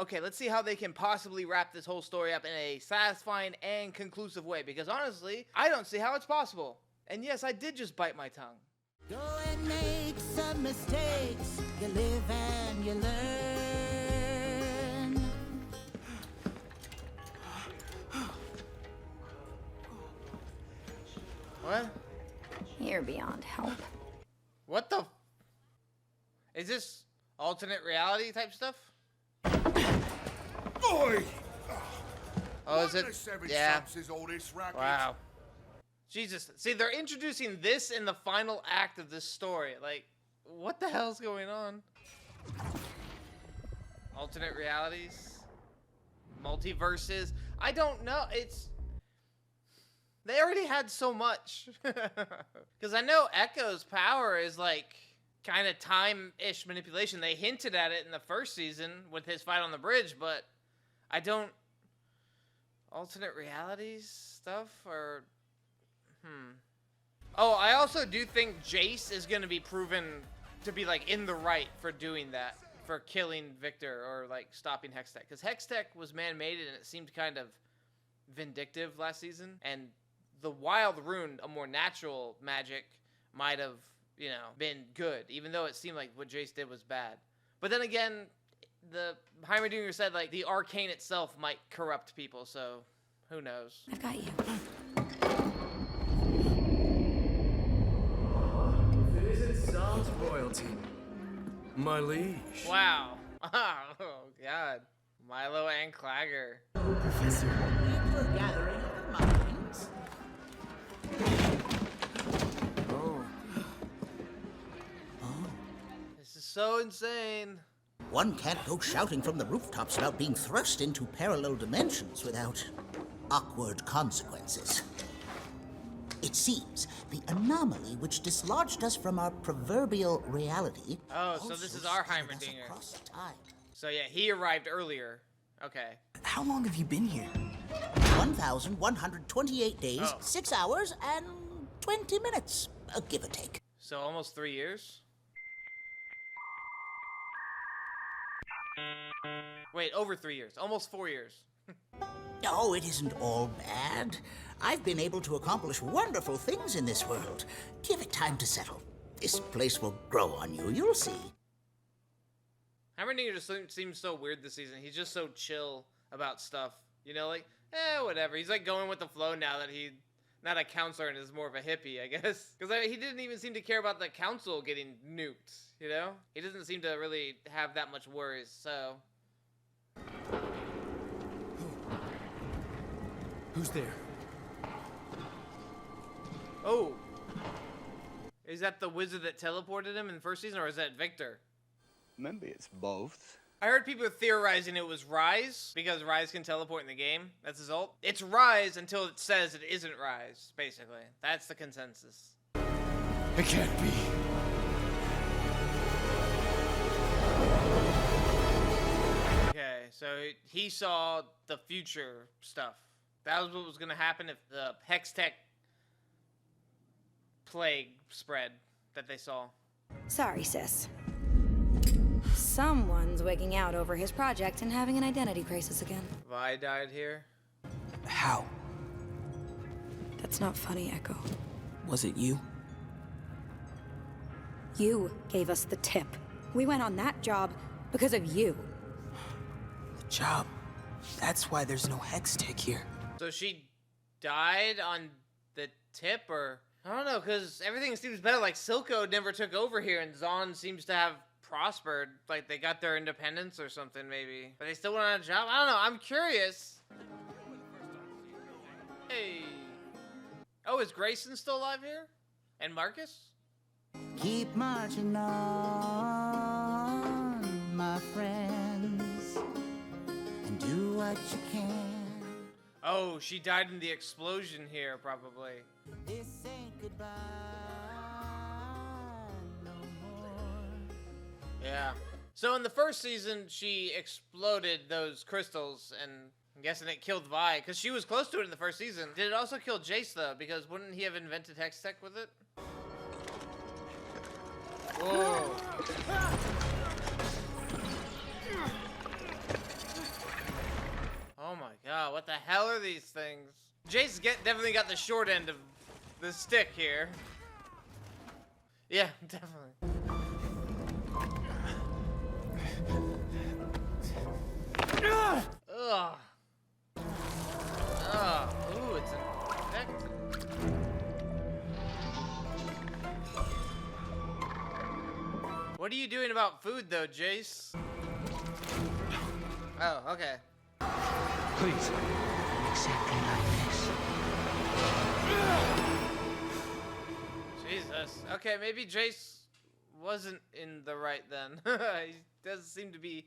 okay, let's see how they can possibly wrap this whole story up in a satisfying and conclusive way. Because honestly, I don't see how it's possible. And yes, I did just bite my tongue. Go and make some mistakes. You live and you learn. What? You're beyond help. What the? Is this alternate reality type stuff? Oi! Oh, is it? Yeah. All this racket? Wow. Jesus. See, they're introducing this in the final act of this story. Like, what the hell's going on? Alternate realities? Multiverses? I don't know. They already had so much. Because I know Echo's power is like kind of time-ish manipulation. They hinted at it in the first season with his fight on the bridge, but I don't... Alternate realities stuff? Or... Oh, I also do think Jace is going to be proven to be, like, in the right for doing that. For killing Victor or, like, stopping Hextech. Because Hextech was man-made and it seemed kind of vindictive last season. And the Wild Rune, a more natural magic, might have, you know, been good. Even though it seemed like what Jace did was bad. But then again, the Heimerdinger said, like, the Arcane itself might corrupt people. So, who knows? I've got you. Sans royalty. My liege. Wow. Oh, God. Milo and Clagger. Professor. We're gathering of minds. Oh. This is so insane. One can't go shouting from the rooftops about being thrust into parallel dimensions without awkward consequences. It seems the anomaly which dislodged us from our proverbial reality. Oh, so this is our scattered us Heimerdinger. across time. So yeah, he arrived earlier. Okay. How long have you been here? 1,128 days, Oh. 6 hours, and 20 minutes, give or take. So almost 3 years? Wait, over 3 years. Almost 4 years. Oh, it isn't all bad. I've been able to accomplish wonderful things in this world. Give it time to settle. This place will grow on you, you'll see. Heimerdinger just seems so weird this season. He's just so chill about stuff. You know, like, whatever. He's like going with the flow now that he's not a counselor and is more of a hippie, I guess. Because he didn't even seem to care about the council getting nuked, you know? He doesn't seem to really have that much worries, so... Who's there? Oh! Is that the wizard that teleported him in the first season, or is that Victor? Maybe it's both. I heard people theorizing it was Rise, because Rise can teleport in the game. That's his ult. It's Rise until it says it isn't Rise, basically. That's the consensus. It can't be. Okay, so he saw the future stuff. That was what was going to happen if the Hextech plague spread that they saw. Sorry, sis. Someone's wigging out over his project and having an identity crisis again. Vi died here. How? That's not funny, Echo. Was it you? You gave us the tip. We went on that job because of you. The job. That's why there's no Hextech here. So she died on the tip, or... I don't know, because everything seems better. Like, Silco never took over here, and Zon seems to have prospered. Like, they got their independence or something, maybe. But they still went on a job? I don't know. I'm curious. Hey. Oh, is Grayson still alive here? And Marcus? Keep marching on, my friends, and do what you can. Oh, she died in the explosion here, probably. This ain't goodbye no more. Yeah. So in the first season, she exploded those crystals, and I'm guessing it killed Vi, because she was close to it in the first season. Did it also kill Jace, though? Because wouldn't he have invented Hextech with it? Whoa. these things. Jace definitely got the short end of the stick here. Yeah, definitely. Ugh. Ugh. Ooh, it's infected. What are you doing about food, though, Jace? Oh, okay. Please. Exactly like this. Jesus. Okay, maybe Jace wasn't in the right then. He does seem to be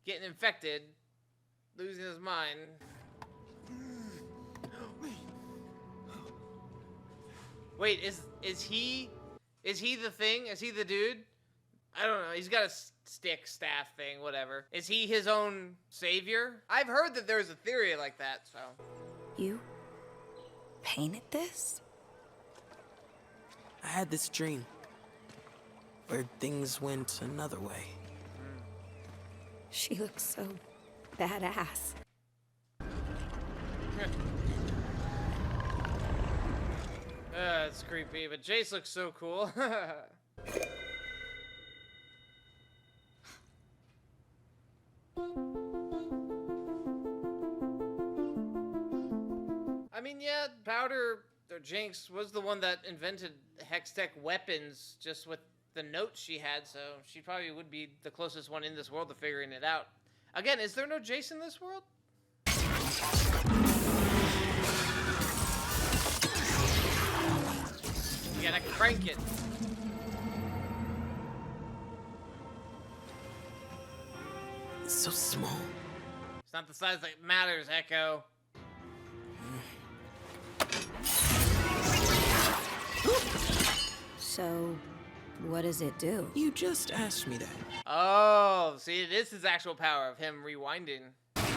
getting infected, losing his mind. Wait, is he the thing? Is he the dude? I don't know. He's got a stick, staff thing, whatever. Is he his own savior? I've heard that there's a theory like that, so. You painted this? I had this dream where things went another way. She looks so badass. It's creepy, but Jace looks so cool. I mean, yeah, Powder, or Jinx, was the one that invented Hextech weapons just with the notes she had, so she probably would be the closest one in this world to figuring it out. Again, is there no Jace in this world? You gotta crank it. It's so small. It's not the size that matters, Echo. So, what does it do? You just asked me that. Oh, see, this is actual power of him rewinding. 2, 3,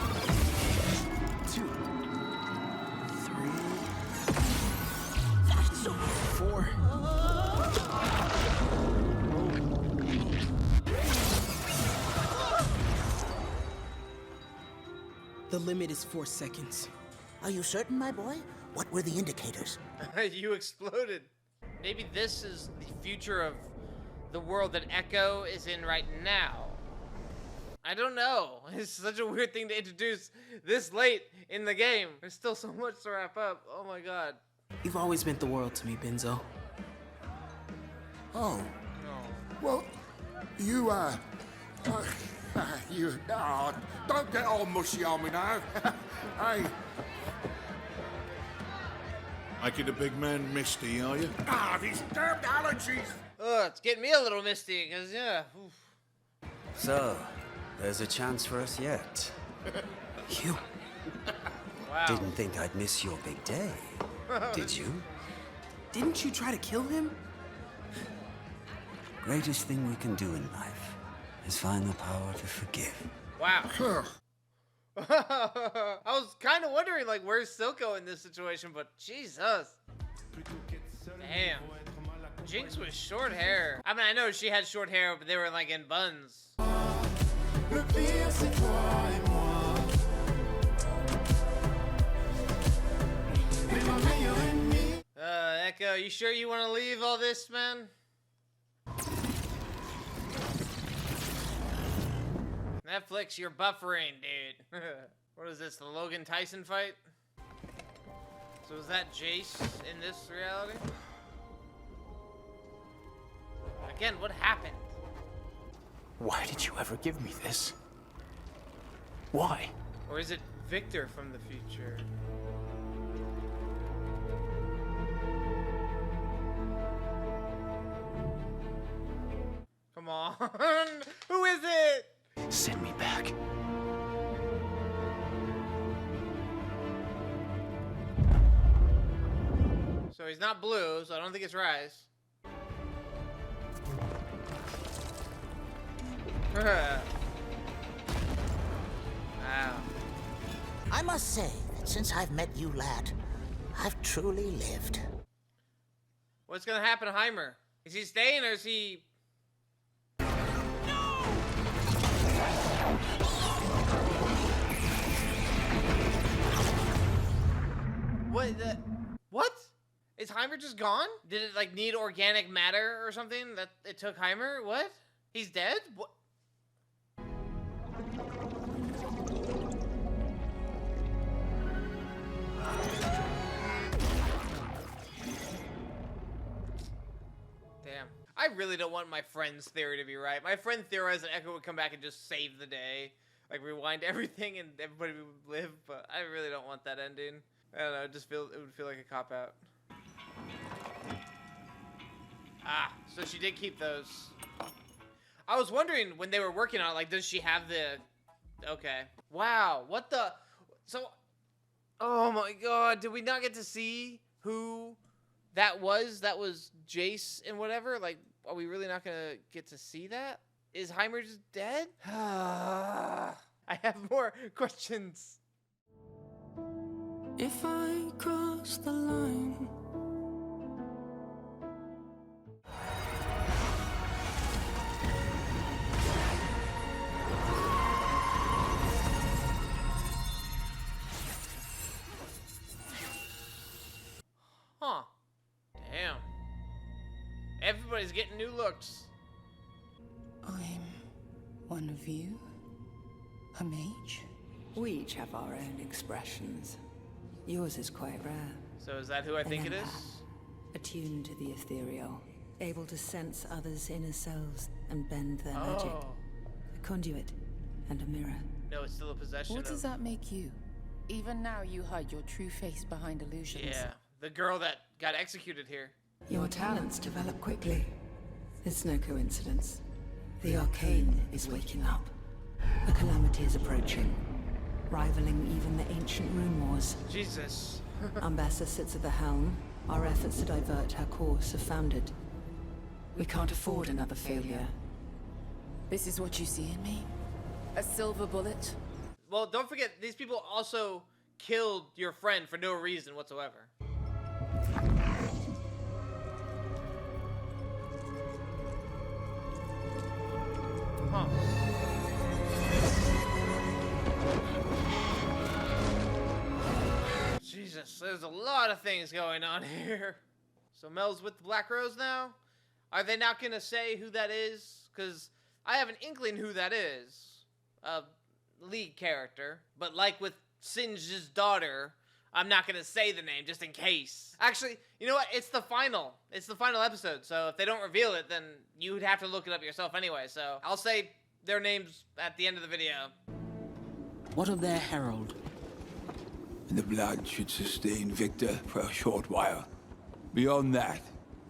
4. The limit is 4 seconds. Are you certain, my boy? What were the indicators? You exploded. Maybe this is the future of the world that Echo is in right now. I don't know. It's such a weird thing to introduce this late in the game. There's still so much to wrap up. Oh my god. You've always meant the world to me, Benzo. Oh, No. well, you, don't get all mushy on me now. Hey, Making the big man misty, are you? these damned allergies. Ugh, it's getting me a little misty, because, yeah. Oof. So, there's a chance for us yet. You. Wow. Didn't think I'd miss your big day, did you? Didn't you try to kill him? Greatest thing we can do in life is find the power to forgive. Wow. I was kind of wondering, like, where's Silco in this situation, but Jesus. Damn. Jinx was short hair. I mean, I know she had short hair, but they were, like, in buns. Echo, you sure you want to leave all this, man? Netflix, you're buffering, dude. What is this, the Logan Tyson fight? So is that Jace in this reality? Again, what happened? Why did you ever give me this? Why? Or is it Victor from the future? Come on. Who is it? Send me back. So he's not blue, so I don't think it's Rise. Wow. I must say that since I've met you, lad, I've truly lived. What's gonna happen to Heimer? Is he staying or is he... What? What? Is Heimer just gone? Did it like need organic matter or something that it took Heimer? What? He's dead? What? Damn. I really don't want my friend's theory to be right. My friend theorized that Echo would come back and just save the day. Like, rewind everything and everybody would live, but I really don't want that ending. I don't know, it would feel like a cop-out. Ah, so she did keep those. I was wondering when they were working on it, like, does she have the... Okay. Wow, what the... So... Oh my god, did we not get to see who that was? That was Jace and whatever? Like, are we really not gonna get to see that? Is Heimer just dead? I have more questions. If I cross the line, Huh. Damn. Everybody's getting new looks. I'm one of you, a mage. We each have our own expressions. Yours is quite rare. So is that who I think it is? Attuned to the ethereal, able to sense others' inner selves and bend their magic. A conduit and a mirror. No, it's still a possession What of... does that make you? Even now you hide your true face behind illusions. Yeah, the girl that got executed here. Your talents develop quickly. It's no coincidence. The Arcane is waking up. The calamity is approaching, rivaling even the ancient rune wars. Jesus. Umbessa sits at the helm. Our efforts to divert her course are founded. We can't afford another failure. This is what you see in me? A silver bullet? Well, don't forget, these people also killed your friend for no reason whatsoever. Huh. Jesus, there's a lot of things going on here. So Mel's with the Black Rose now? Are they not gonna say who that is? Because I have an inkling who that is. A lead character. But like with Singe's daughter, I'm not gonna say the name just in case. Actually, you know what? It's the final episode. So if they don't reveal it, then you would have to look it up yourself anyway. So I'll say their names at the end of the video. What of their herald? The blood should sustain Victor for a short while. Beyond that,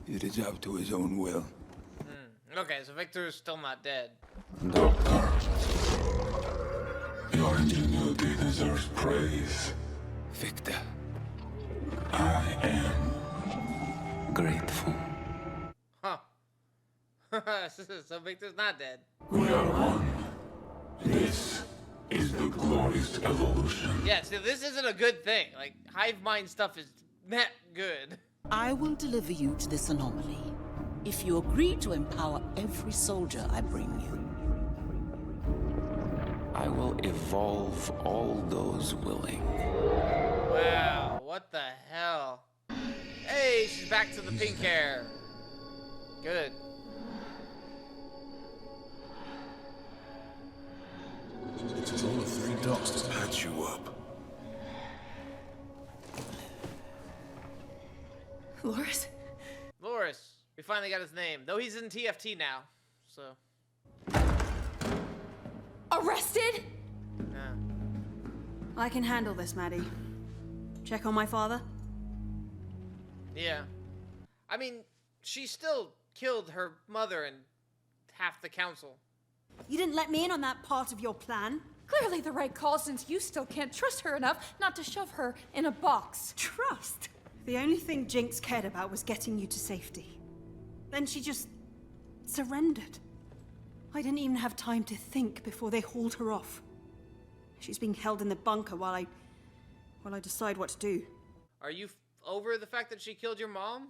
it is up to his own will. Okay, so Victor's still not dead. Doctor, your ingenuity deserves praise. Victor. I am Grateful. Huh. So Victor's not dead. We are one. This is the glorious evolution. Yeah, so this isn't a good thing. Like, hive mind stuff is not good. I will deliver you to this anomaly if you agree to empower every soldier I bring you. I will evolve all those willing. Wow, what the hell? Hey, she's back to the pink hair. Good. It's all of 3 dots to patch you up. Loris? Loris. We finally got his name. Though he's in TFT now, so. Arrested? Yeah. I can handle this, Maddie. Check on my father? Yeah. I mean, she still killed her mother and half the council. You didn't let me in on that part of your plan. Clearly the right call, since you still can't trust her enough not to shove her in a box. Trust? The only thing Jinx cared about was getting you to safety. Then she just surrendered. I didn't even have time to think before they hauled her off. She's being held in the bunker while I decide what to do. Are you over the fact that she killed your mom?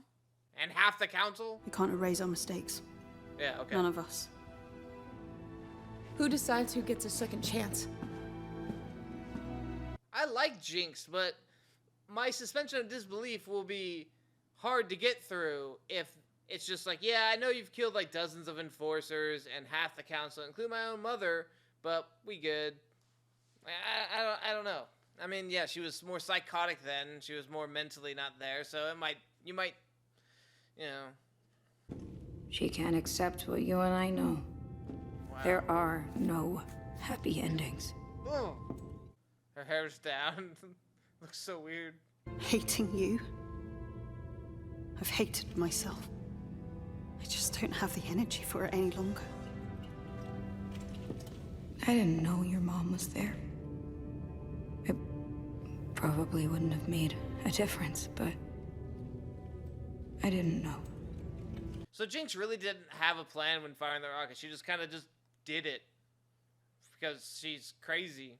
And half the council? We can't erase our mistakes. Yeah, okay. None of us. Who decides who gets a second chance? I like Jinx, but my suspension of disbelief will be hard to get through if it's just like, yeah, I know you've killed like dozens of enforcers and half the council, including my own mother, but we good. I don't know. I mean, yeah, she was more psychotic then. She was more mentally not there, so you might, you know. She can't accept what you and I know. Wow. There are no happy endings. Oh. Her hair's down. Looks so weird. Hating you. I've hated myself. I just don't have the energy for it any longer. I didn't know your mom was there. It probably wouldn't have made a difference, but I didn't know. So Jinx really didn't have a plan when firing the rocket. She just kind of just did it because she's crazy.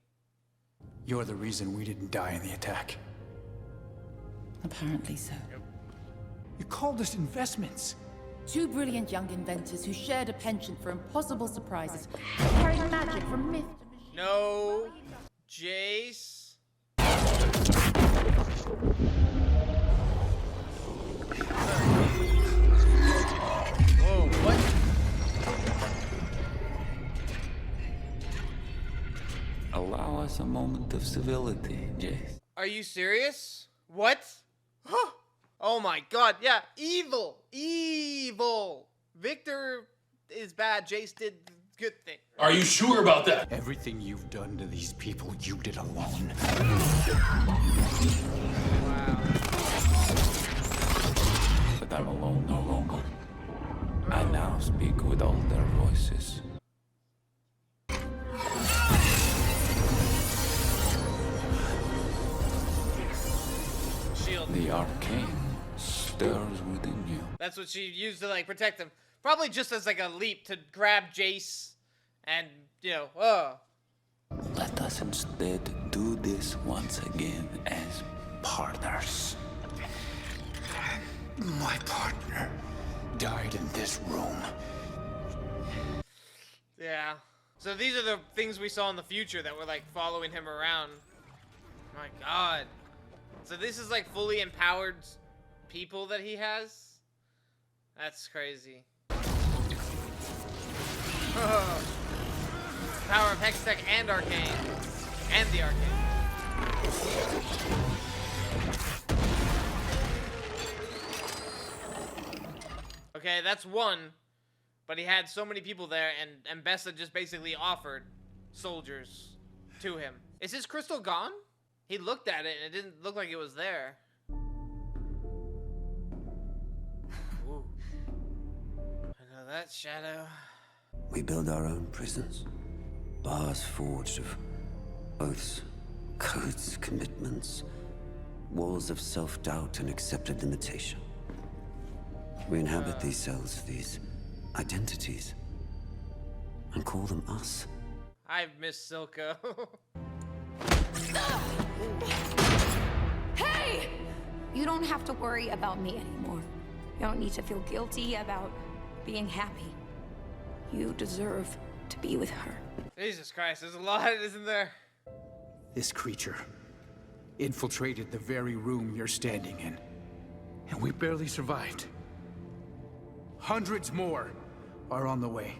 You're the reason we didn't die in the attack. Apparently so. Yep. You called us investments. Two brilliant young inventors who shared a penchant for impossible surprises, carried magic from myth to machine. No, Jace. Whoa, what? Allow us a moment of civility, Jace. Are you serious? What? Oh my god, yeah, evil! Evil! Victor is bad, Jace did good thing. Are you sure about that? Everything you've done to these people, you did alone. Wow. But I'm alone no longer. I now speak with all their voices. Shield. The Arcane stirs within you. That's what she used to like protect him. Probably just as like a leap to grab Jace and, you know, Let us instead do this once again as partners. My partner died in this room. Yeah. So these are the things we saw in the future that were like following him around. My god. So this is like fully empowered people that he has? That's crazy. Power of Hextech and Arcane. And the Arcane. Okay, that's one. But he had so many people there, and Bessa just basically offered soldiers to him. Is his crystal gone? He looked at it, and it didn't look like it was there. Ooh. I know that, Shadow. We build our own prisons. Bars forged of oaths, codes, commitments, walls of self-doubt and accepted limitation. We inhabit these cells, these identities, and call them us. I've missed Silco. Hey! You don't have to worry about me anymore. You don't need to feel guilty about being happy. You deserve to be with her. Jesus Christ, there's a lot, isn't there? This creature infiltrated the very room you're standing in, and we barely survived. Hundreds more are on the way.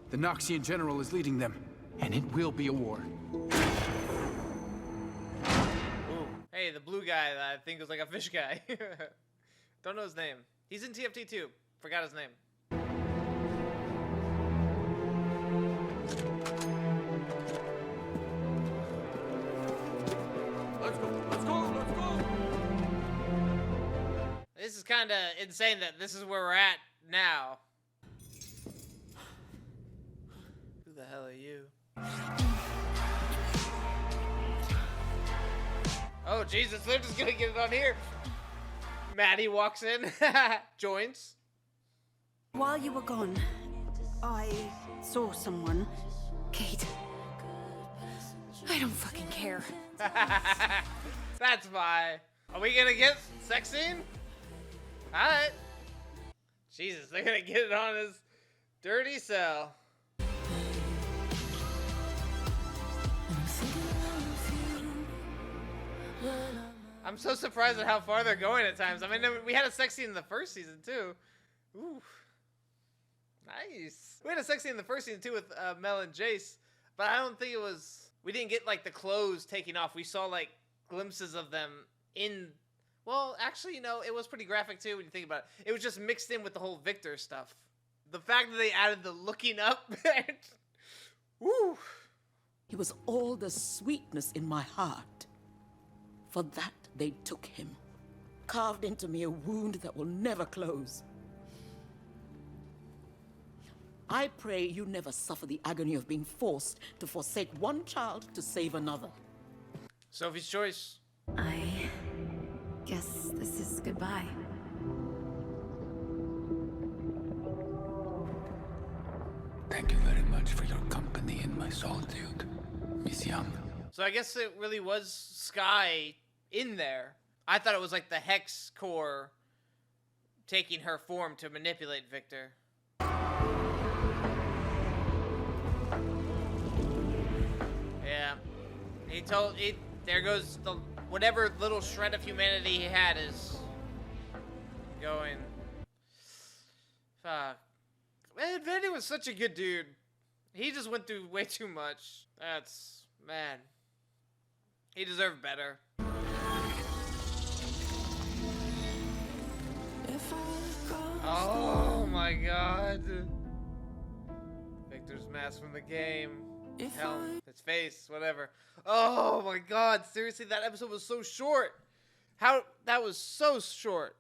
The Noxian general is leading them, and it will be a war. Ooh. Hey, the blue guy that I think was like a fish guy. Don't know his name. He's in TFT too. Forgot his name. Let's go, let's go, let's go! This is kind of insane that this is where we're at now. Who the hell are you? Oh, Jesus, they're just gonna get it on here. Maddie walks in, joins. While you were gone, I saw someone. Kate. I don't fucking care. That's why. Are we gonna get sex scene? Alright. Jesus, they're gonna get it on his dirty cell. I'm I'm so surprised at how far they're going at times. I mean, we had a sex scene in the first season too. Ooh, nice. We had a sex scene in the first season too with Mel and Jace, but I don't think it was. We didn't get like the clothes taking off. We saw like glimpses of them in. Well, actually, you know, it was pretty graphic too when you think about it. It was just mixed in with the whole Victor stuff. The fact that they added the looking up. Woo. He was all the sweetness in my heart. For that they took him, carved into me a wound that will never close. I pray you never suffer the agony of being forced to forsake one child to save another. Sophie's choice. I guess this is goodbye. Thank you very much for your company in my solitude, Miss Young. So I guess it really was Sky in there. I thought it was like the Hex core taking her form to manipulate Victor. Yeah. There goes the whatever little shred of humanity he had is going. Fuck. Man, Vandy was such a good dude. He just went through way too much. That's, man. He deserved better. Oh my god. Victor's mask from the game. Helm, his face, whatever. Oh my god, seriously, that episode was so short. That was so short.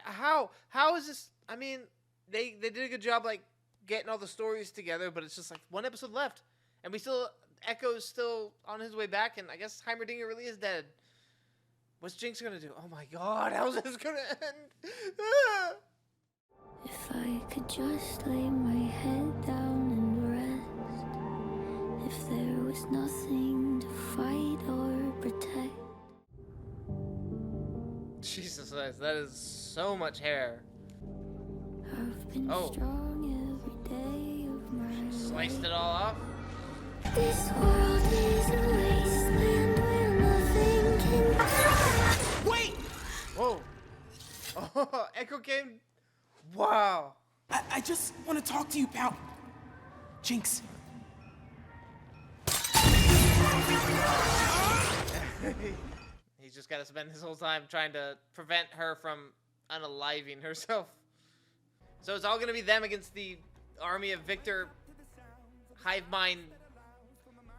How is this? I mean, they did a good job like getting all the stories together, but it's just like one episode left, and Echo's still on his way back, and I guess Heimerdinger really is dead. What's Jinx gonna do? Oh my god, how's this gonna end? Ah! If I could just lay my head down and rest, if there was nothing to fight or protect. Jesus Christ, that is so much hair. I've been strong every day of my life. Sliced it all off. This world is a wasteland where nothing can. Wait! Whoa. Oh, Echo came. Wow. I just want to talk to you, pal. Jinx. He's just got to spend his whole time trying to prevent her from unaliving herself. So it's all going to be them against the army of Victor hive mind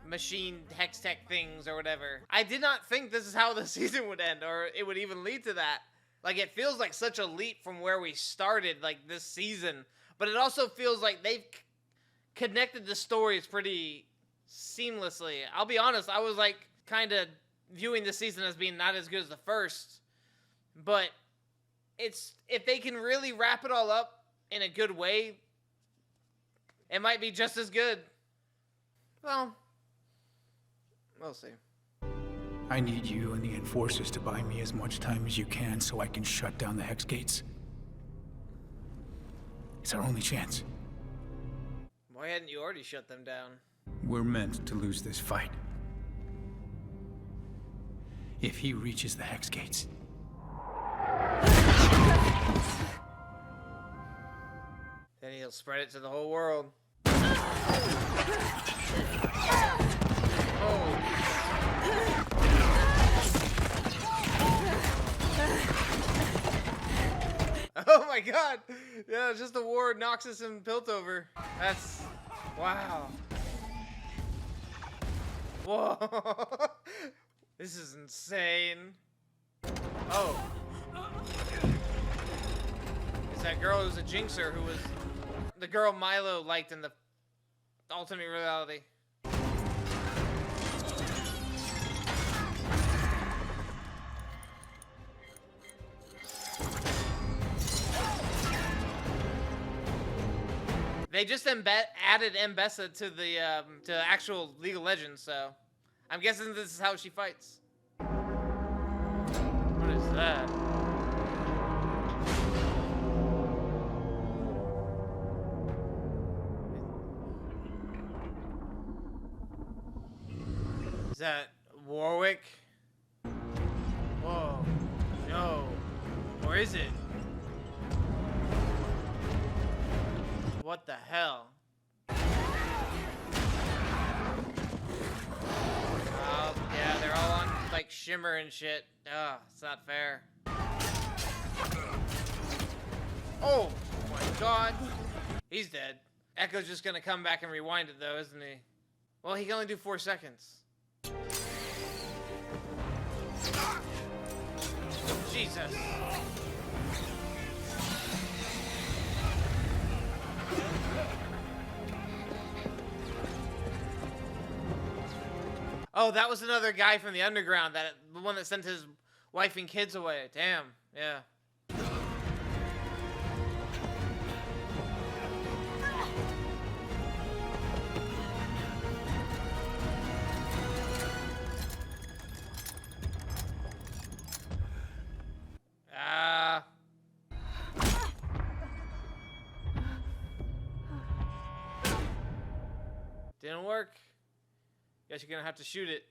machine hex tech things or whatever. I did not think this is how the season would end, or it would even lead to that. Like, it feels like such a leap from where we started, like, this season. But it also feels like they've connected the stories pretty seamlessly. I'll be honest, I was, like, kind of viewing the season as being not as good as the first. But if they can really wrap it all up in a good way, it might be just as good. Well, we'll see. I need you and the Enforcers to buy me as much time as you can so I can shut down the Hex Gates. It's our only chance. Why hadn't you already shut them down? We're meant to lose this fight. If he reaches the Hex Gates... then he'll spread it to the whole world. Oh my god! Yeah, just the war Noxus and Piltover. That's... wow. Whoa. This is insane. Oh. It's that girl who's a Jinxer who was the girl Milo liked in the alternate reality. They just added Mbessa to the to actual League of Legends, so I'm guessing this is how she fights. What is that? Is that Warwick? Whoa. No. Or is it? What the hell? Oh, yeah, they're all on, like, shimmer and shit. Ugh, it's not fair. Oh my god. He's dead. Echo's just gonna come back and rewind it, though, isn't he? Well, he can only do 4 seconds. Jesus. Oh, that was another guy from the underground, the one that sent his wife and kids away. Damn, yeah. Didn't work. Guess you're gonna have to shoot it.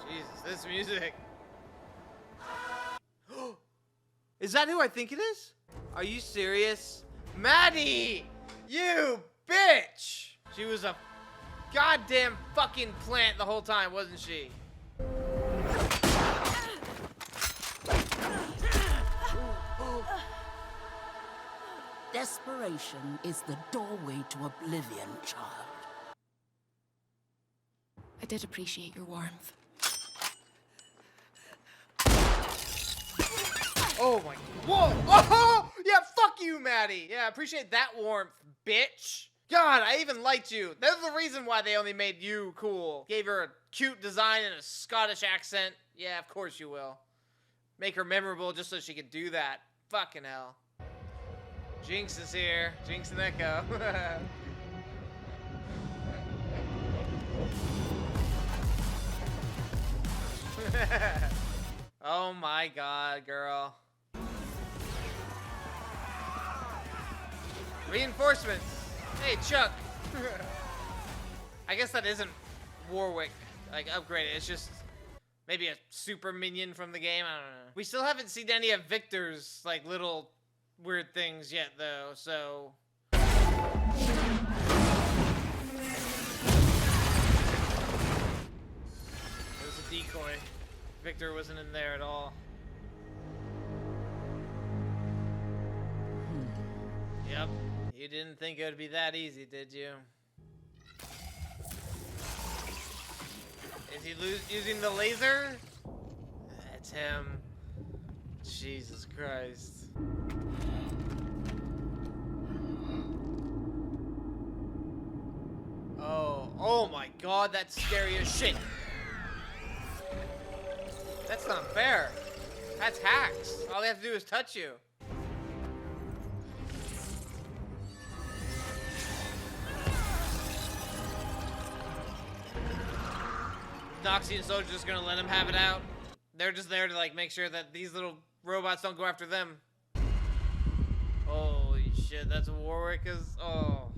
Jesus, this music. Is that who I think it is? Are you serious? Maddie! You bitch! She was a goddamn fucking plant the whole time, wasn't she? Desperation is the doorway to oblivion, child. I did appreciate your warmth. Oh my, whoa, oh, yeah, fuck you, Maddie. Yeah, I appreciate that warmth, bitch. God, I even liked you. That's the reason why they only made you cool. Gave her a cute design and a Scottish accent. Yeah, of course you will. Make her memorable just so she could do that. Fucking hell. Jinx is here. Jinx and Echo. Oh my god, girl. Reinforcements. Hey, Chuck. I guess that isn't Warwick, like, upgraded. It's just maybe a super minion from the game. I don't know. We still haven't seen any of Victor's, like, little weird things yet, though, so... It was a decoy. Victor wasn't in there at all. Yep. You didn't think it would be that easy, did you? Is he using the laser? That's him. Jesus Christ. Oh my god, that's scary as shit. That's not fair. That's hacks. All they have to do is touch you. Noxie and Soldier just gonna let him have it out. They're just there to like make sure that these little robots don't go after them. Holy shit, that's Warwick is. Oh.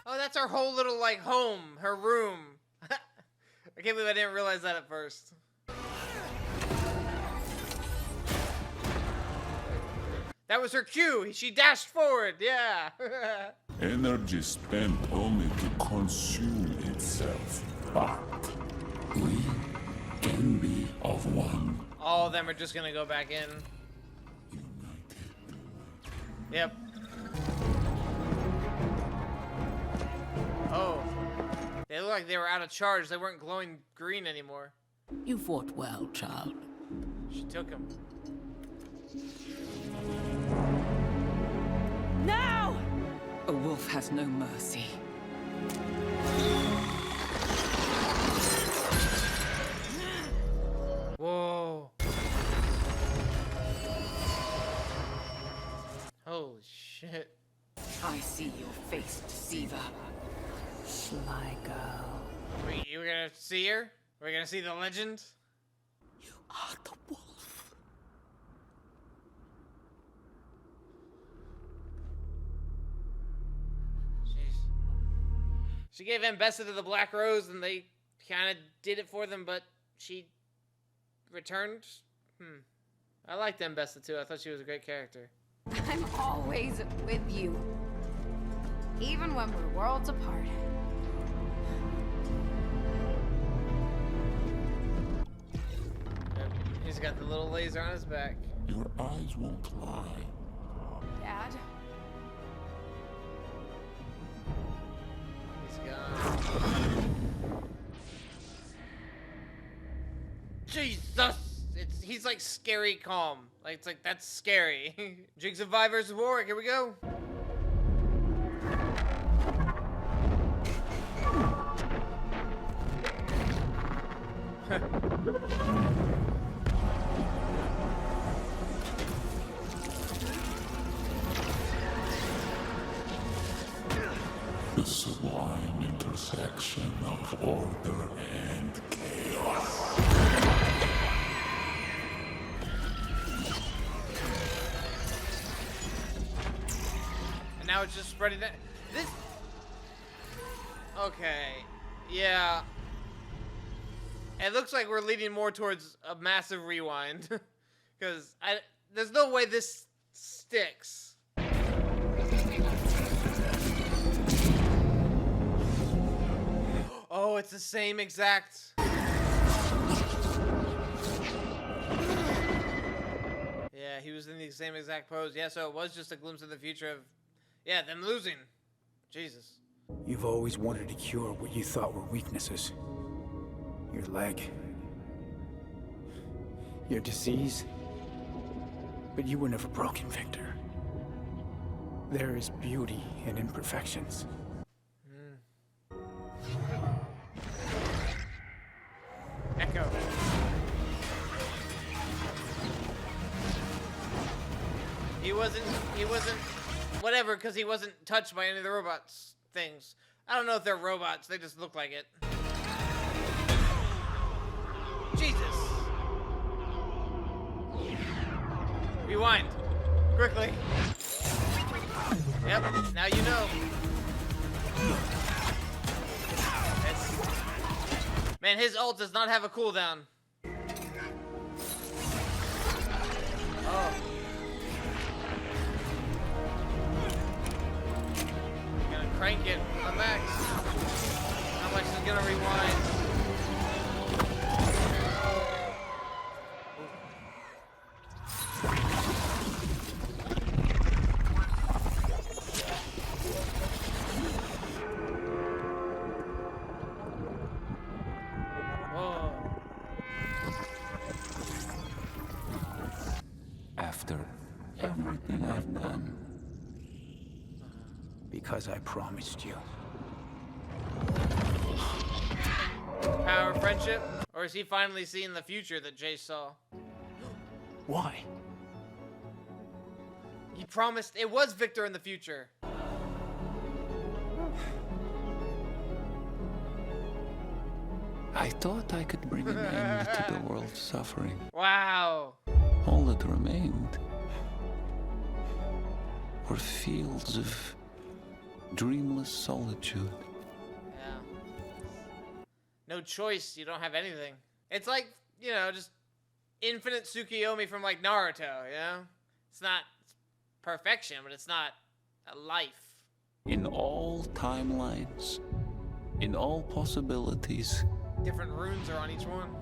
Oh, that's our whole little like home, her room. I can't believe I didn't realize that at first. That was her cue. She dashed forward. Yeah. Energy spent only to consume itself, but we can be of one. All of them are just gonna go back in. Yep. Oh. They look like they were out of charge. They weren't glowing green anymore. You fought well, child. She took him. Now! A wolf has no mercy. Whoa. Holy shit. I see your face, deceiver. Sly girl. Wait, you were gonna see her? We're gonna see the legend? You are the wolf. She gave Ambessa to the Black Rose, and they kind of did it for them, but she returned. I liked Ambessa too. I thought she was a great character. I'm always with you. Even when we're worlds apart. He's got the little laser on his back. Your eyes won't lie. Dad? He's gone. Jesus! He's like scary calm. Like, it's like, that's scary. Jinx and Vi versus Warwick, here we go. The sublime intersection of order and chaos. And now it's just spreading that. This. Okay. Yeah. It looks like we're leading more towards a massive rewind. Because there's no way this sticks. Oh, it's the same exact. Yeah, he was in the same exact pose. Yeah, so it was just a glimpse of the future of, yeah, them losing. Jesus. You've always wanted to cure what you thought were weaknesses. Your leg. Your disease. But you were never broken, Victor. There is beauty in imperfections. Echo. He wasn't, whatever, because he wasn't touched by any of the robots things. I don't know if they're robots, they just look like it. Jesus. Rewind. Quickly. Yep, now you know. Man, his ult does not have a cooldown. Oh. Gonna crank it on max. How much is gonna rewind? After everything I've done. Because I promised you. Power of friendship? Or is he finally seeing the future that Jace saw? Why? He promised it was Victor in the future. I thought I could bring an end to the world's suffering. Wow. All that remained were fields of dreamless solitude. Yeah. No choice, you don't have anything. It's like, you know, just infinite Tsukiyomi from like Naruto, you know? It's not perfection, but it's not a life. In all timelines, in all possibilities. Different runes are on each one.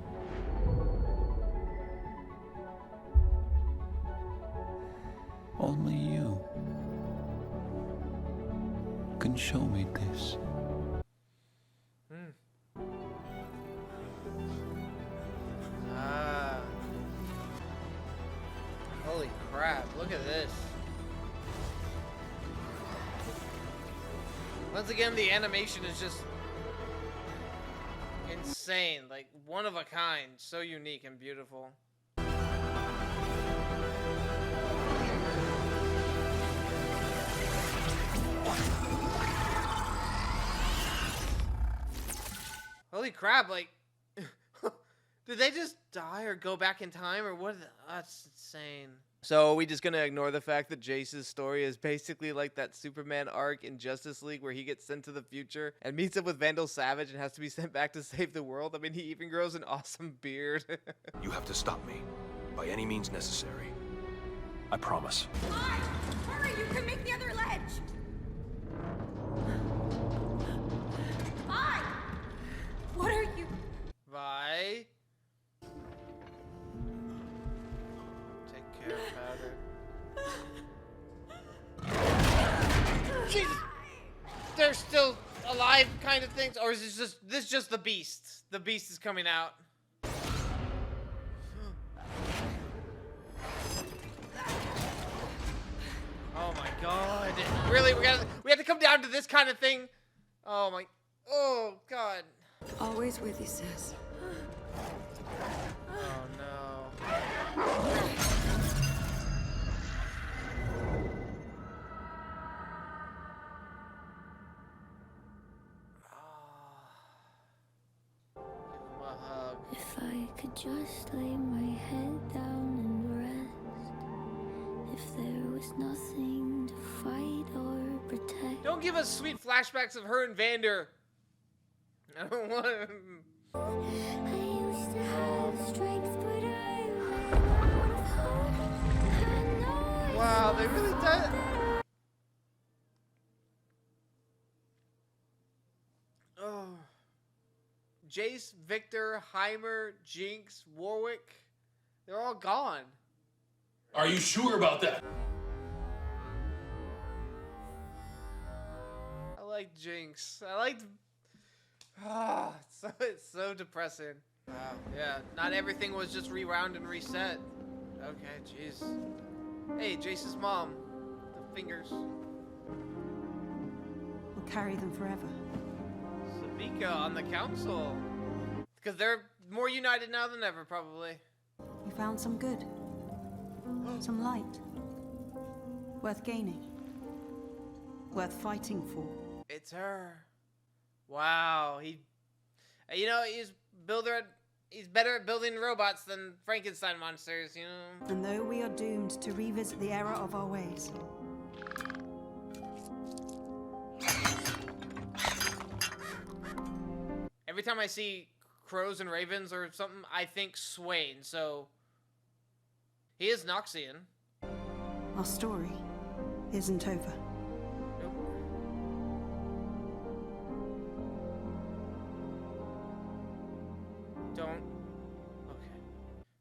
Only you can show me this. Holy crap, look at this. Once again, the animation is just insane, like one of a kind, so unique and beautiful. Holy crap, like, did they just die or go back in time or what? That's insane. So are we just gonna ignore the fact that Jace's story is basically like that Superman arc in Justice League where he gets sent to the future and meets up with Vandal Savage and has to be sent back to save the world? I mean, he even grows an awesome beard. You have to stop me, by any means necessary. I promise. Hurry, you can make the other ledge! Vi! What are you... Vi? Take care, Powder. Jesus! They're still alive kind of things? Or is this just the beast? The beast is coming out. Oh my god. Really? We have to come down to this kind of thing? Oh my... Oh god. Always with you, sis. Oh no. If I could just lay my head down and rest. If there was nothing to fight or protect. Don't give us sweet flashbacks of her and Vander. I don't want to. I used to have strength, but I ran out of hope. I know Wow, they really did. Oh. Jace, Victor, Heimer, Jinx, Warwick. They're all gone. Are you sure about that? I like Jinx. I liked. Ah, it's so depressing. Wow. Yeah. Not everything was just rewound and reset. Okay. Jeez. Hey, Jace's mom. The fingers. We'll carry them forever. Sabika on the council. Because they're more united now than ever, probably. We found some good. Some light. Worth gaining. Worth fighting for. It's her. Wow, he's better at building robots than Frankenstein monsters, you know. And though we are doomed to revisit the error of our ways, every time I see crows and ravens or something, I think Swain, so he is Noxian. our story isn't over. Don't. Okay.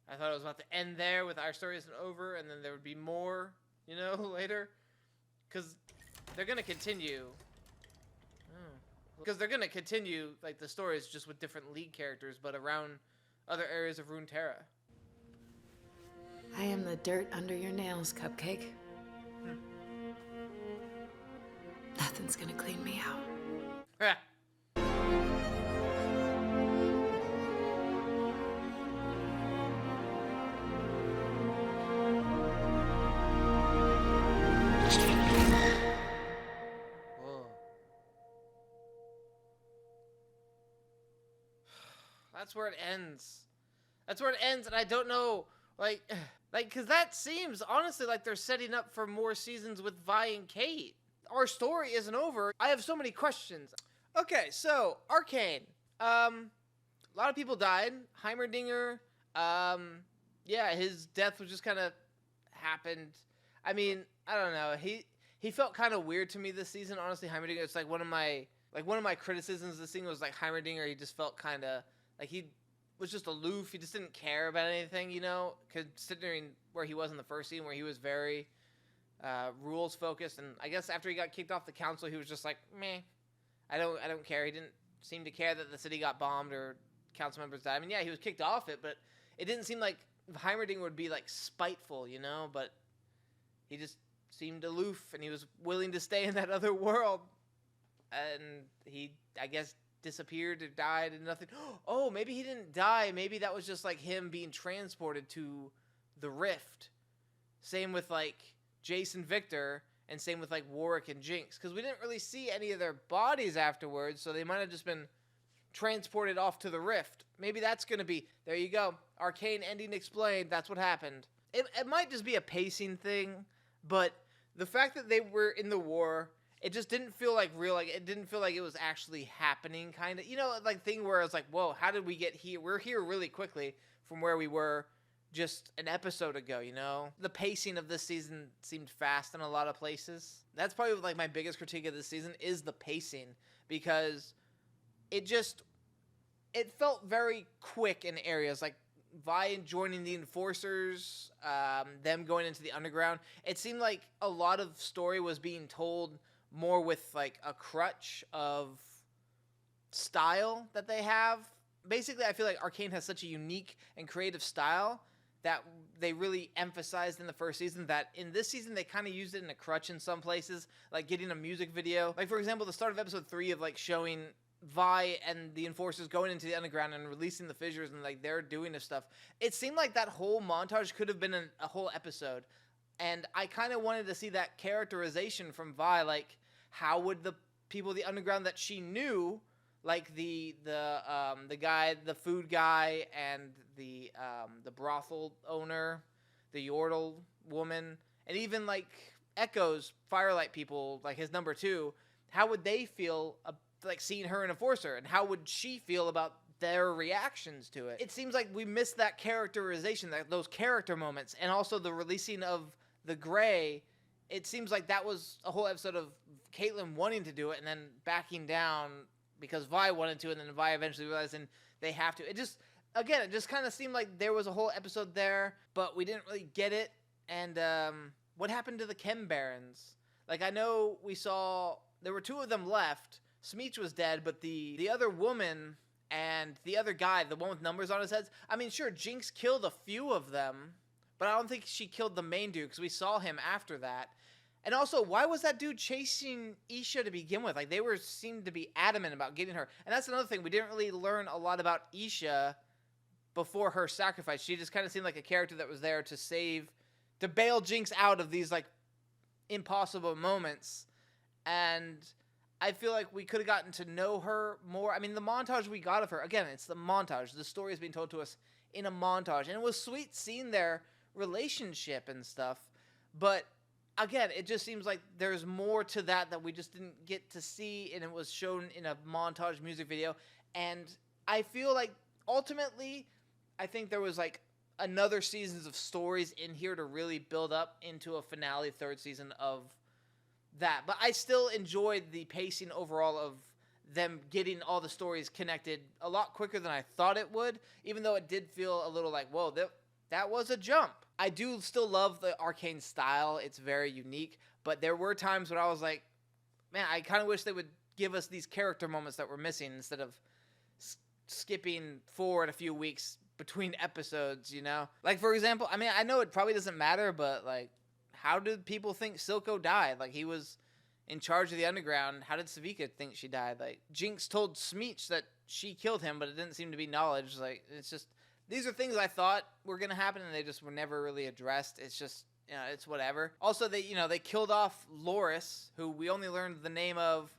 I thought it was about to end there with our story isn't over, and then there would be more, you know, later. Because they're going to continue. Because they're going to continue, like, the stories just with different lead characters, but around other areas of Runeterra. I am the dirt under your nails, Cupcake. Nothing's gonna clean me out. That's where it ends. That's where it ends, and I don't know, like, because that seems, honestly, like they're setting up for more seasons with Vi and Kate. Our story isn't over. I have so many questions. Okay, so, Arcane. A lot of people died. Heimerdinger, yeah, his death was just kind of happened. I mean, I don't know. He felt kind of weird to me this season, honestly. Heimerdinger, it's like one of my criticisms this season was like Heimerdinger, he just felt kind of like he was just aloof. He just didn't care about anything, you know, considering where he was in the first season, where he was very rules focused. And I guess after he got kicked off the council, he was just like, meh, I don't care. He didn't seem to care that the city got bombed or council members died. I mean, yeah, he was kicked off it, but it didn't seem like Heimerdinger would be like spiteful, you know. But he just seemed aloof, and he was willing to stay in that other world. And he, I guess, disappeared or died and nothing. Oh, maybe he didn't die. Maybe that was just like him being transported to the rift. Same with like Jason Victor, and same with like Warwick and Jinx, because we didn't really see any of their bodies afterwards, so they might have just been transported off to the rift. Maybe that's gonna be, there you go, Arcane ending explained. That's what happened. it might just be a pacing thing, but the fact that they were in the war, it just didn't feel like real. Like, it didn't feel like it was actually happening, kind of. You know, like, thing where it's like, whoa, how did we get here? We're here really quickly from where we were just an episode ago, you know? The pacing of this season seemed fast in a lot of places. That's probably, like, my biggest critique of this season is the pacing, because it felt very quick in areas, like Vi joining the Enforcers, them going into the underground. It seemed like a lot of story was being told more with, like, a crutch of style that they have. Basically, I feel like Arcane has such a unique and creative style that they really emphasized in the first season, that in this season they kind of used it in a crutch in some places, like getting a music video. Like, for example, the start of episode 3 of, like, showing Vi and the Enforcers going into the underground and releasing the fissures, and, like, they're doing this stuff. It seemed like that whole montage could have been a whole episode, and I kind of wanted to see that characterization from Vi. Like, how would the people of the underground that she knew, like the guy, the food guy, and the brothel owner, the Yordle woman, and even, like, Echo's Firelight people, like his number 2, how would they feel like seeing her in Enforcer, and how would she feel about their reactions to it? It seems like we missed that characterization, those character moments, and also the releasing of the Gray. It seems like that was a whole episode of Caitlyn wanting to do it and then backing down because Vi wanted to, and then Vi eventually realized and they have to. It just kind of seemed like there was a whole episode there, but we didn't really get it. And what happened to the Chem Barons? Like, I know we saw there were 2 of them left. Smeech was dead, but the other woman and the other guy, the one with numbers on his heads, I mean, sure, Jinx killed a few of them, but I don't think she killed the main dude, because we saw him after that. And also, why was that dude chasing Isha to begin with? Like, they seemed to be adamant about getting her. And that's another thing. We didn't really learn a lot about Isha before her sacrifice. She just kind of seemed like a character that was there to bail Jinx out of these, like, impossible moments. And I feel like we could have gotten to know her more. I mean, the montage we got of her, again, it's the montage. The story is being told to us in a montage. And it was sweet seeing their relationship and stuff. But again, it just seems like there's more to that we just didn't get to see, and it was shown in a montage music video. And I feel like, ultimately, I think there was, like, another seasons of stories in here to really build up into a finale 3rd season of that. But I still enjoyed the pacing overall of them getting all the stories connected a lot quicker than I thought it would, even though it did feel a little like, whoa, that was a jump. I do still love the Arcane style. It's very unique, but there were times when I was like, man, I kind of wish they would give us these character moments that we're missing instead of skipping forward a few weeks between episodes, you know? Like, for example, I mean, I know it probably doesn't matter, but, like, how did people think Silco died? Like, he was in charge of the underground. How did Savika think she died? Like, Jinx told Smeech that she killed him, but it didn't seem to be knowledge. Like, it's just, these are things I thought were going to happen, and they just were never really addressed. It's just, you know, it's whatever. Also, they killed off Loris, who we only learned the name of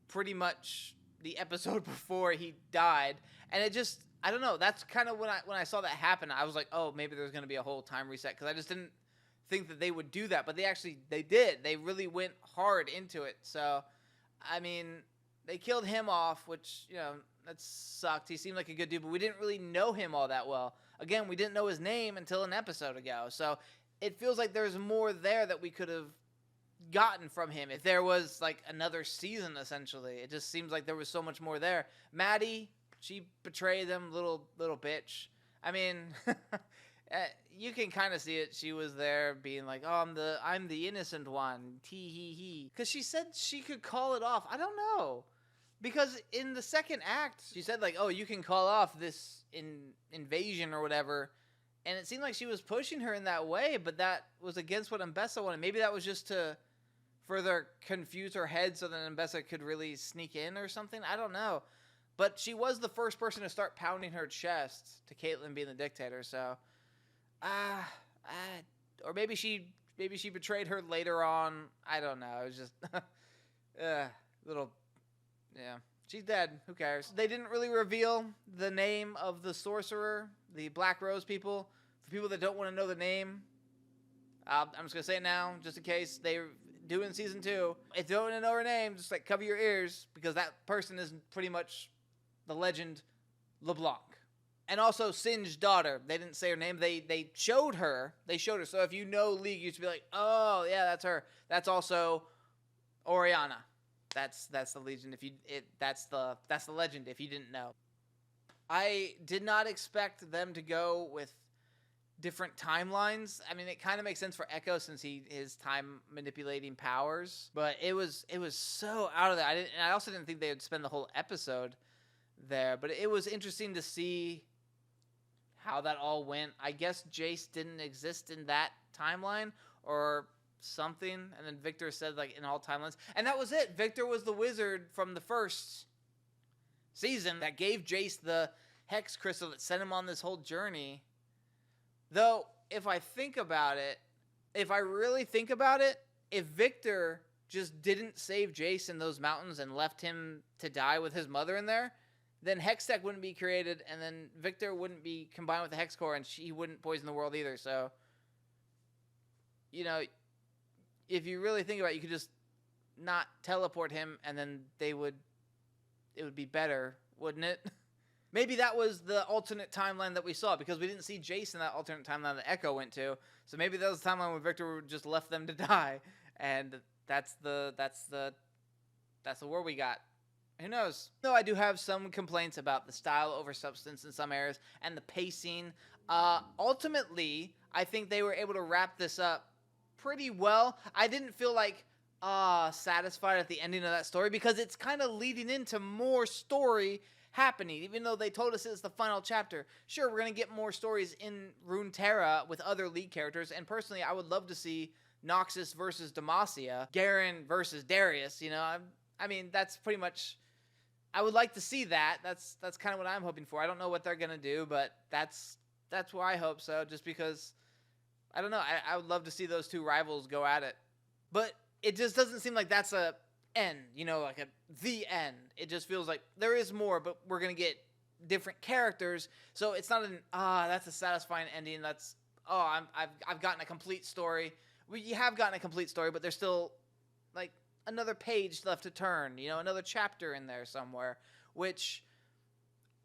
pretty much the episode before he died. And it just, I don't know. That's kind of when I saw that happen, I was like, oh, maybe there's going to be a whole time reset, because I just didn't think that they would do that. But they did. They really went hard into it. So, I mean, they killed him off, which, you know, that sucked. He seemed like a good dude, but we didn't really know him all that well. Again, we didn't know his name until an episode ago. So it feels like there's more there that we could have gotten from him if there was, like, another season, essentially. It just seems like there was so much more there. Maddie, she betrayed them, little bitch. I mean, you can kind of see it. She was there being like, oh, I'm the innocent one. Tee-hee-hee. Because she said she could call it off. I don't know. Because in the second act, she said, like, oh, you can call off this invasion or whatever. And it seemed like she was pushing her in that way, but that was against what Mbessa wanted. Maybe that was just to further confuse her head so that Mbessa could really sneak in or something. I don't know. But she was the first person to start pounding her chest to Caitlyn being the dictator, so... or maybe she betrayed her later on. I don't know. It was just... little... Yeah. She's dead. Who cares? They didn't really reveal the name of the sorcerer, the Black Rose people, For people that don't want to know the name, I'm just going to say it now, just in case they do in season 2. If you don't want to know her name, just like cover your ears, because that person is pretty much the legend LeBlanc. And also Singe's daughter. They didn't say her name. They showed her. So if you know League, you should be like, oh yeah, that's her. That's also Oriana. That's the Legion. That's the legend. If you didn't know, I did not expect them to go with different timelines. I mean, it kind of makes sense for Echo since his time manipulating powers, but it was so out of there. I also didn't think they would spend the whole episode there, but it was interesting to see how that all went. I guess Jace didn't exist in that timeline or something, and then Victor said like in all timelines, and that was it. Victor was the wizard from the first season that gave Jace the Hex Crystal that sent him on this whole journey. Though, if I really think about it, if Victor just didn't save Jace in those mountains and left him to die with his mother in there, then Hextech wouldn't be created, and then Victor wouldn't be combined with the Hex Core, and she wouldn't poison the world either. So, you know, if you really think about it, you could just not teleport him, and then it would be better, wouldn't it? Maybe that was the alternate timeline that we saw, because we didn't see Jace in that alternate timeline that Echo went to. So maybe that was the timeline where Victor just left them to die, and that's the war we got. Who knows? Though I do have some complaints about the style over substance in some areas and the pacing. Ultimately, I think they were able to wrap this up pretty well. I didn't feel like satisfied at the ending of that story, because it's kind of leading into more story happening, even though they told us it's the final chapter. Sure, we're going to get more stories in Runeterra with other League characters, and personally, I would love to see Noxus versus Demacia, Garen versus Darius. You know, I mean, that's pretty much, I would like to see that. That's kind of what I'm hoping for. I don't know what they're going to do, but that's where I hope so, just because, I don't know, I would love to see those two rivals go at it. But it just doesn't seem like that's a end, you know, like the end. It just feels like there is more, but we're gonna get different characters, so it's not that's a satisfying ending. That's I've gotten a complete story. You have gotten a complete story, but there's still like another page left to turn, you know, another chapter in there somewhere, which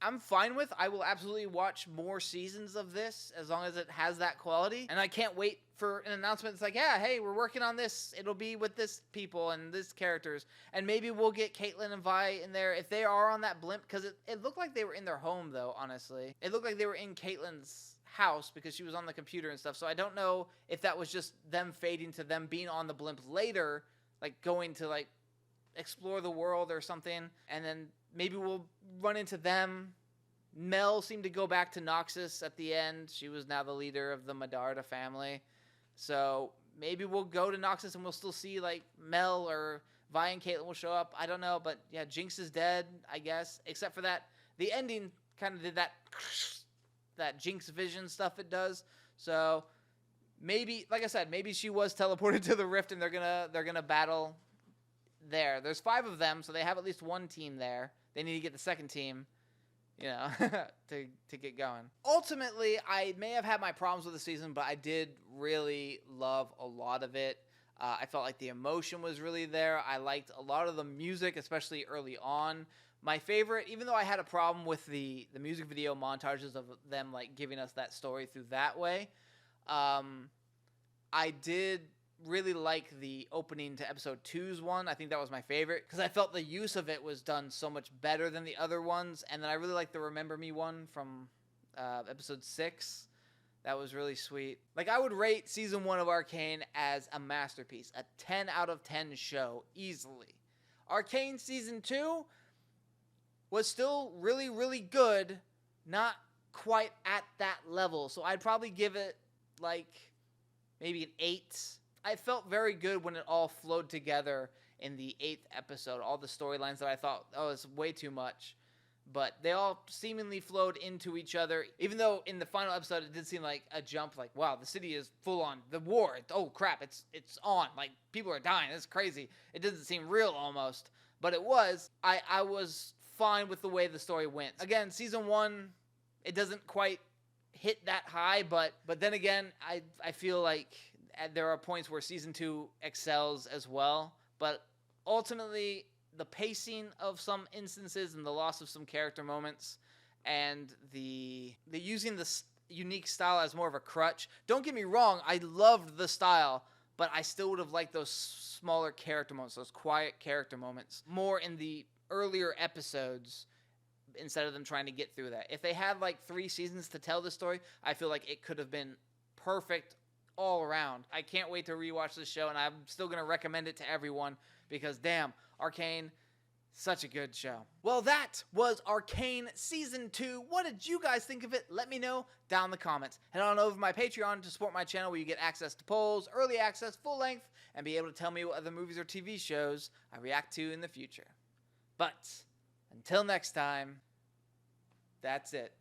I'm fine with. I will absolutely watch more seasons of this as long as it has that quality. And I can't wait for an announcement. It's like, yeah, hey, we're working on this. It'll be with this people and this characters. And maybe we'll get Caitlyn and Vi in there if they are on that blimp. Because it looked like they were in their home, though, honestly. It looked like they were in Caitlyn's house because she was on the computer and stuff. So I don't know if that was just them fading to them being on the blimp later, like going to like explore the world or something. And then maybe we'll run into them. Mel seemed to go back to Noxus at the end. She was now the leader of the Medarda family. So maybe we'll go to Noxus and we'll still see like Mel or Vi and Caitlyn will show up. I don't know, but yeah, Jinx is dead, I guess. Except for that, the ending kind of did that Jinx vision stuff it does. So maybe, like I said, maybe she was teleported to the Rift and they're gonna battle there. There's 5 of them, so they have at least one team there. They need to get the second team, you know, to get going. Ultimately, I may have had my problems with the season, but I did really love a lot of it. I felt like the emotion was really there. I liked a lot of the music, especially early on. My favorite, even though I had a problem with the music video montages of them like giving us that story through that way, I did really like the opening to episode 2's one. I think that was my favorite because I felt the use of it was done so much better than the other ones. And then I really liked the Remember Me one from episode 6. That was really sweet. Like, I would rate season 1 of Arcane as a masterpiece, a 10 out of 10 show, easily. Arcane season 2 was still really, really good, not quite at that level. So I'd probably give it like maybe an 8. I felt very good when it all flowed together in the 8th episode. All the storylines that I thought, oh, it's way too much. But they all seemingly flowed into each other. Even though in the final episode, it did seem like a jump. Like, wow, the city is full on. The war. Oh, crap. It's on. Like, people are dying. It's crazy. It doesn't seem real almost. But it was. I was fine with the way the story went. Again, season 1, it doesn't quite hit that high, but then again, I feel like there are points where season 2 excels as well, but ultimately the pacing of some instances and the loss of some character moments and the using the unique style as more of a crutch. Don't get me wrong, I loved the style, but I still would have liked those smaller character moments, those quiet character moments, more in the earlier episodes instead of them trying to get through that. If they had like 3 seasons to tell the story, I feel like it could have been perfect all around. I can't wait to rewatch this show, and I'm still going to recommend it to everyone because, damn, Arcane, such a good show. Well, that was Arcane Season 2. What did you guys think of it? Let me know down in the comments. Head on over to my Patreon to support my channel where you get access to polls, early access, full length, and be able to tell me what other movies or TV shows I react to in the future. But until next time, that's it.